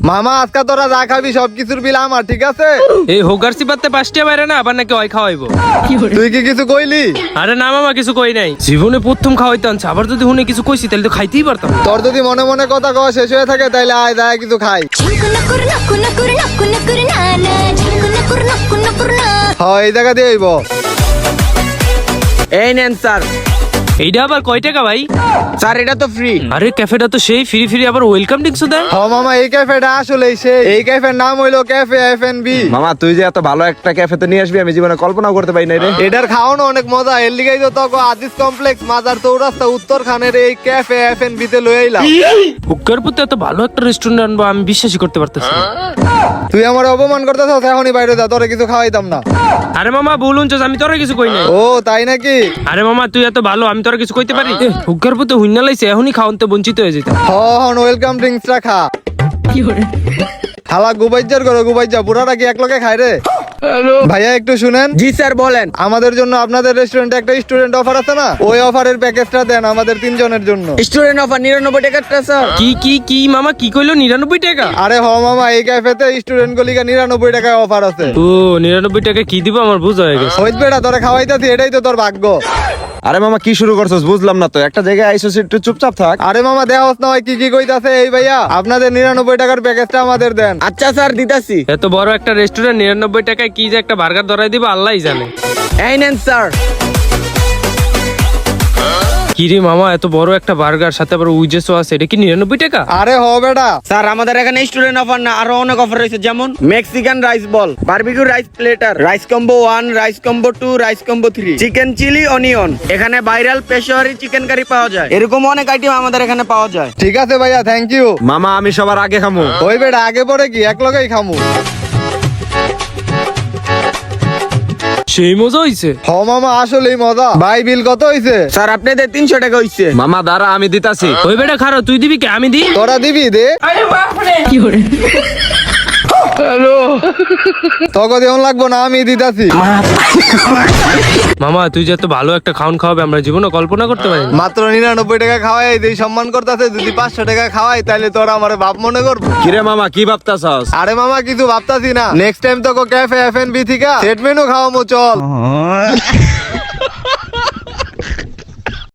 মামা আজকে তোরা যা খাবি সবকিছুর বিল আমার, ঠিক আছে? এই হোগার সিপাতে 5টা বাইরে না আবার নাকি ওই খাওয়াইবো। তুই কি কিছু কইলি? আরে না মামা কিছু কই নাই, জীবনে প্রথম খাওয়াইতে আনছে, আবার যদি হুনে কিছু কইছি তাহলে তো খাইতেই পারতাম। তোর যদি মনে মনে কথা কওয়া শেষ হয়ে থাকে তাইলে আয় যায় কিছু খাই। হ্যাঁ এই জায়গা দিয়ে হইব। এই নেন স্যার। এইটা আবার কয় টাকা ভাই? স্যার এটা তো ফ্রি। আরে ক্যাফেটা তো সেই ফ্রি ফ্রি আবার ওয়েলকাম ড্রিঙ্কসও দেয়। হ্যাঁ মামা এই ক্যাফেটা আসলেই সেই। এই ক্যাফের নাম হইলো ক্যাফে এফএনবি। মামা তুই যে এত ভালো একটা ক্যাফেতে নিয়ে আসবি আমি জীবনে কল্পনাও করতে পারি নাই রে। এটার খাওয়ানো অনেক মজা, এর লিগাই তো তোকে আজিজ কমপ্লেক্স মাজার চৌরাস্তা উত্তর খানের এই ক্যাফে এফএনবি তে লই আইলাম। হুক্কার প্রতি এত ভালো একটা রেস্টুরেন্ট আনবো আমি বিশ্বাসই করতে পারতেছি না। তুই আমার অপমান করতেছস, এখনই বাইরে যা, তোরে কিছু খাওয়াইতাম না। আরে মামা বলুন আমি তোরা কিছু কই নাই। ও তাই নাকি? আরে মামা তুই এত ভালো আমি তোরা কিছু কইতে পারি? হুক্কার প্রতি হুইনা লাইছে, এখনই খাওয়াতে বঞ্চিত হয়ে যেতাম। হন ওয়েলকাম ড্রিঙ্কসটা খা। হালা গুবাইজার করো গুবাইজা, বুড়াটা কি এক লোকে খায় রে? ভাইয়া একটু শুনেন। জি স্যার বলেন। আমাদের জন্য আপনাদের রেস্টুরেন্টে একটা স্টুডেন্ট অফার আছে না, ওই অফারের প্যাকেজটা দেন আমাদের 3 জনের জন্য। স্টুডেন্ট অফার 99 টাকাটা স্যার। কি মামা কি কইলো 99 টাকা? আরে হ মামা এই ক্যাফেতে স্টুডেন্ট গুলিকে 99 টাকায় অফার আছে। ও 99 টাকা কি দিব আমার বুঝ হয়ে গেছে। হইত বেটা তোরে খাওয়াইতাছি, এটাই তো তোর ভাগ্য। আরে মামা কি শুরু করছস বুঝলাম না তো, একটা জায়গায় আইসোস একটু চুপচাপ থাক। আরে মামা দেহস না হয় কি কইতাছে। এই ভাইয়া আপনাদের 99 টাকার প্যাকেজটা আমাদের দেন। আচ্ছা স্যার দিতাছি। এত বড় একটা রেস্টুরেন্ট 99 টাকায় কি যে একটা বার্গার ধরাই দিব আল্লাহই জানে। এই নেন স্যার। কি রে মামা এত বড় একটা বার্গার সাথে আবার উইজেসও আছে, এটা কি 99 টাকা? আরে হ বেটা। স্যার আমাদের এখানে স্টুডেন্ট অফার না আরো অনেক অফার রয়েছে, যেমন Mexican rice ball, barbecue rice platter, rice combo 1, rice combo 2, rice combo 3, chicken chilli onion, এখানে ভাইরাল পেশোয়ারি চিকেন কারি পাওয়া যায়, এরকম অনেক আইটেম আমাদের এখানে পাওয়া যায়। ঠিক আছে ভাইয়া, থ্যাংক ইউ। মামা আমি সবার আগে খামু। ওই বেটা আগে পরে কি এক লগেই খামু। সেই মজা হইছে। হ মামা আসলেই মজা। ভাই বিল কত হইছে? স্যার আপনাদের 300 টাকা হইছে। মামা দাঁড়া আমি দিতাছি। ওই বেটা খারাপ, তুই দিবি কি আমি দি? তোরা দিবি দে। তোকে দেওয়ান লাগবো না, আমি দিতাছি। মামা তুই যে এত ভালো একটা খাওন খাওয়াবে আমরা জীবনে কল্পনা করতে পারি। মাত্র 99 টাকা খাওয়াই এই সম্মান করতেছে, যদি 500 টাকা খাওয়াই তাহলে তোরা আমার বাপ মনে করবো। কিরে মামা কি ভাবতাছস? আরে মামা কিছু ভাবতাছি না, নেক্সট টাইম তোকে ক্যাফে এফএনবি থেকে সেট মেনু খাওয়ামু, চল।